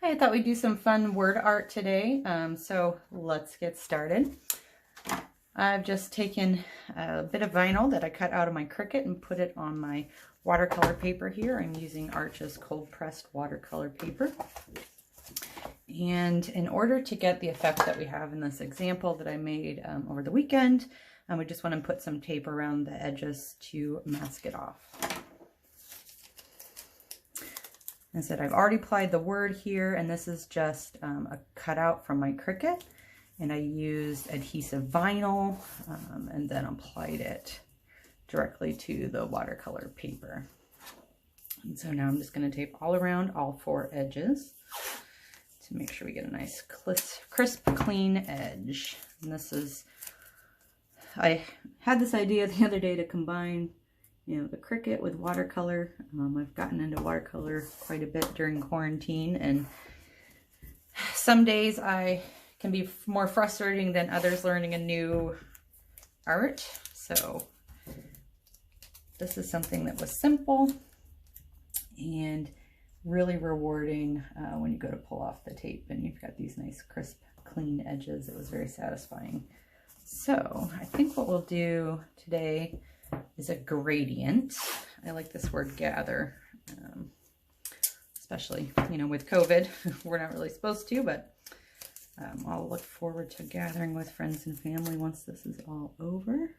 I thought we'd do some fun word art today, so let's get started. I've just taken a bit of vinyl that I cut out of my Cricut and put it on my watercolor paper here. I'm using Arch's cold pressed watercolor paper. And in order to get the effect that we have in this example that I made over the weekend, we just want to put some tape around the edges to mask it off. I said I've already applied the word here, and this is just a cutout from my Cricut, and I used adhesive vinyl and then applied it directly to the watercolor paper. And so now I'm just going to tape all around all four edges to make sure we get a nice crisp, clean edge. And this is, I had this idea the other day to combine, you know, the Cricut with watercolor. I've gotten into watercolor quite a bit during quarantine, and some days I can be more frustrating than others learning a new art. So this is something that was simple and really rewarding when you go to pull off the tape and you've got these nice crisp clean edges. It was very satisfying. So I think what we'll do today is a gradient. I like this word gather, especially, you know, with COVID. We're not really supposed to, but I'll look forward to gathering with friends and family once this is all over.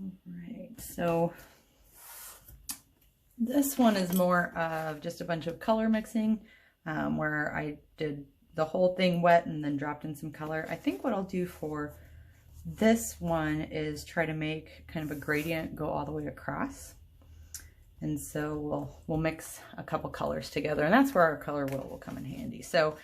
All right, so this one is more of just a bunch of color mixing, where I did the whole thing wet and then dropped in some color. I think what I'll do for this one is try to make kind of a gradient go all the way across. And so we'll mix a couple colors together, and that's where our color wheel will come in handy. So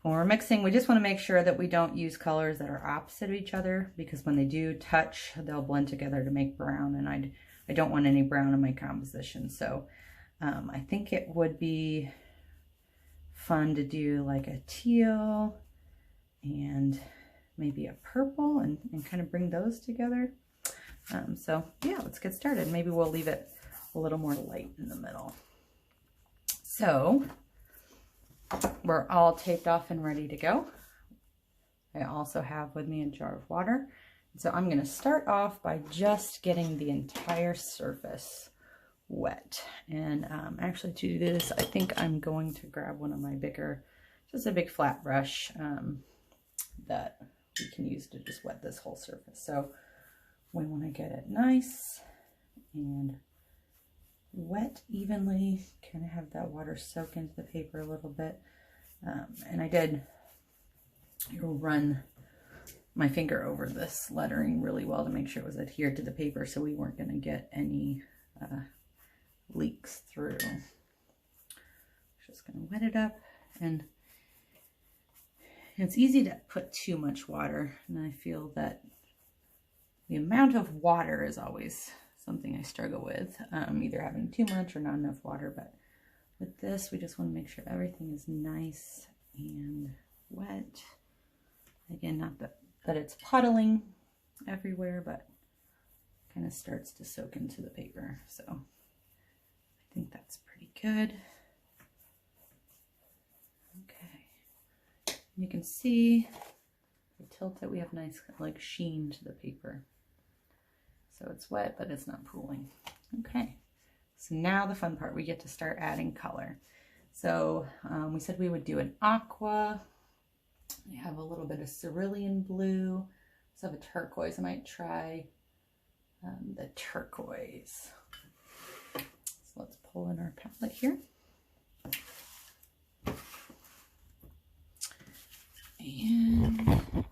when we're mixing, we just want to make sure that we don't use colors that are opposite of each other, because when they do touch, they'll blend together to make brown, and I don't want any brown in my composition. So I think it would be fun to do like a teal and maybe a purple and kind of bring those together. So yeah, let's get started. Maybe we'll leave it a little more light in the middle. So we're all taped off and ready to go. I also have with me a jar of water. So I'm going to start off by just getting the entire surface wet. And actually to do this, I think I'm going to grab one of my bigger, just a big flat brush that we can use to just wet this whole surface. So we want to get it nice and wet evenly, kind of have that water soak into the paper a little bit. And I did run my finger over this lettering really well to make sure it was adhered to the paper, so we weren't going to get any leaks through. Just going to wet it up, and it's easy to put too much water, and I feel that the amount of water is always something I struggle with, either having too much or not enough water. But with this, we just want to make sure everything is nice and wet. Again, not that it's puddling everywhere, but kind of starts to soak into the paper. So I think that's pretty good. Okay, you can see if I tilt it, we have nice like sheen to the paper. So it's wet, but it's not pooling. Okay, so now the fun part, we get to start adding color. So we said we would do an aqua. We have a little bit of cerulean blue. So I have a turquoise. I might try the turquoise. So let's pull in our palette here. And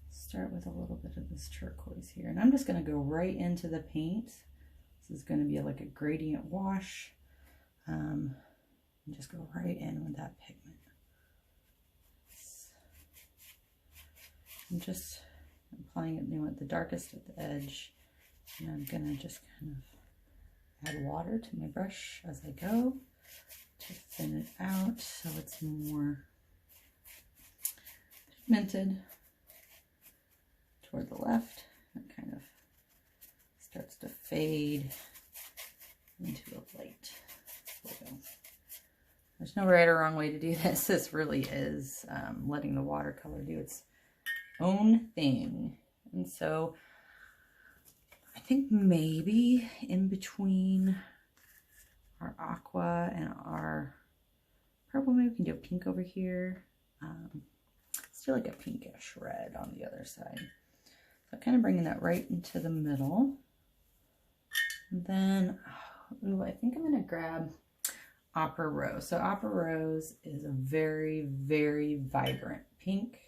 start with a little bit of this turquoise here. And I'm just going to go right into the paint. This is going to be like a gradient wash. And just go right in with that pigment. I'm just applying it, you know, at the darkest at the edge. And I'm going to just kind of add water to my brush as I go to thin it out so it's more pigmented toward the left. It kind of starts to fade into a light blue. There's no right or wrong way to do this. This really is letting the watercolor do its own thing. And so I think maybe in between our aqua and our purple, maybe we can do a pink over here. Let's do like a pinkish red on the other side. So kind of bringing that right into the middle. And then, ooh, I think I'm gonna grab Opera Rose. So Opera Rose is a very, very vibrant pink.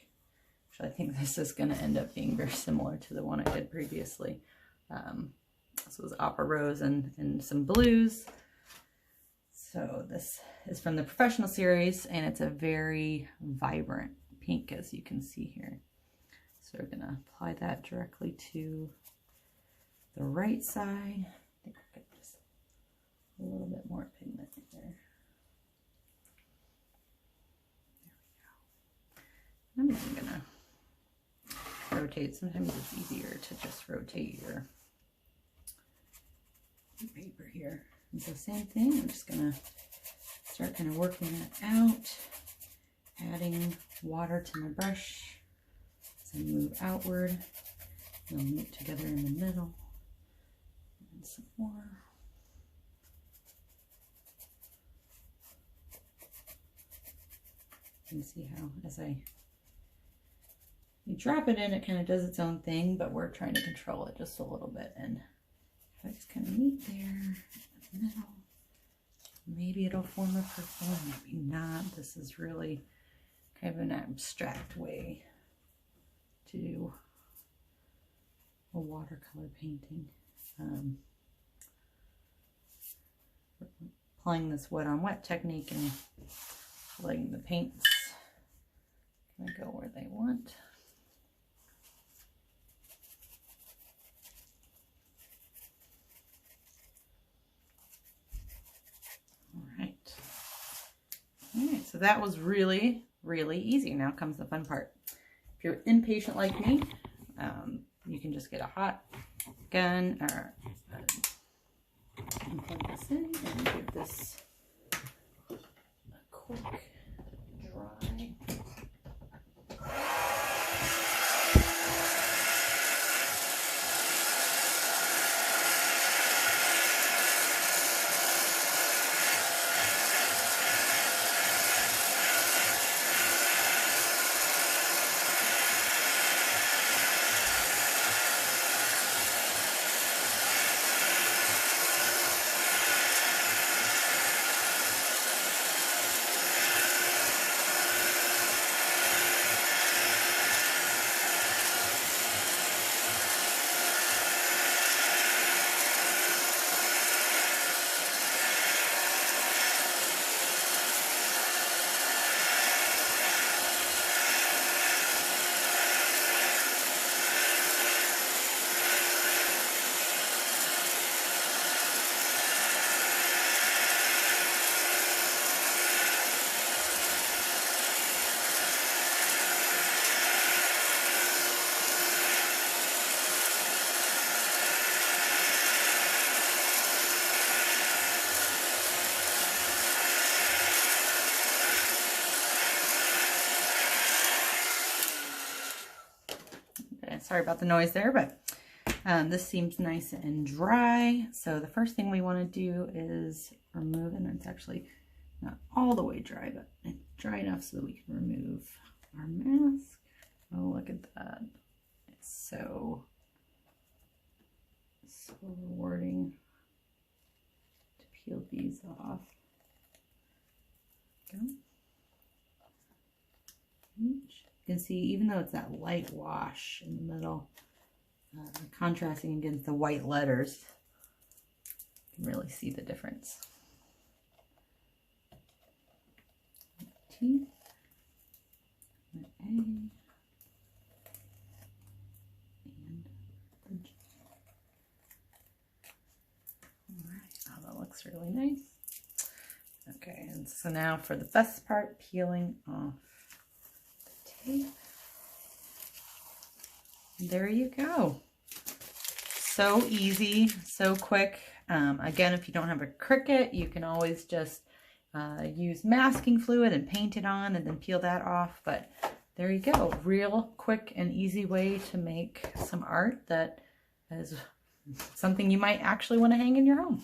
Actually, I think this is gonna end up being very similar to the one I did previously. This was Opera Rose and some blues. So this is from the Professional series, and it's a very vibrant pink, as you can see here. So we're gonna apply that directly to the right side. I think we'll get just a little bit more pigment here. There we go. I'm even gonna rotate. Sometimes it's easier to just rotate your paper here. And so same thing, I'm just gonna start kind of working that out, adding water to my brush as I move outward. They'll meet together in the middle. And some more. You can see how as you drop it in, it kind of does its own thing, but we're trying to control it just a little bit. And if I just kind of meet there in the middle, maybe it'll form a purple, maybe not. This is really kind of an abstract way to do a watercolor painting. Applying this wet on wet technique and letting the paints kind of go where they want. Alright, so that was really, really easy. Now comes the fun part. If you're impatient like me, you can just get a hot gun or plug this in and give this a quick dry. Sorry about the noise there, but this seems nice and dry. So the first thing we want to do is remove, and it's actually not all the way dry, but it's dry enough so that we can remove our mask. Oh, look at that. It's so rewarding to peel these off. Go. You can see, even though it's that light wash in the middle, contrasting against the white letters, you can really see the difference. T, A, and the G. All right, oh, that looks really nice. Okay, and so now for the best part, peeling off. There you go. So easy, so quick. Again, if you don't have a Cricut, you can always just use masking fluid and paint it on and then peel that off. But there you go. Real quick and easy way to make some art that is something you might actually want to hang in your home.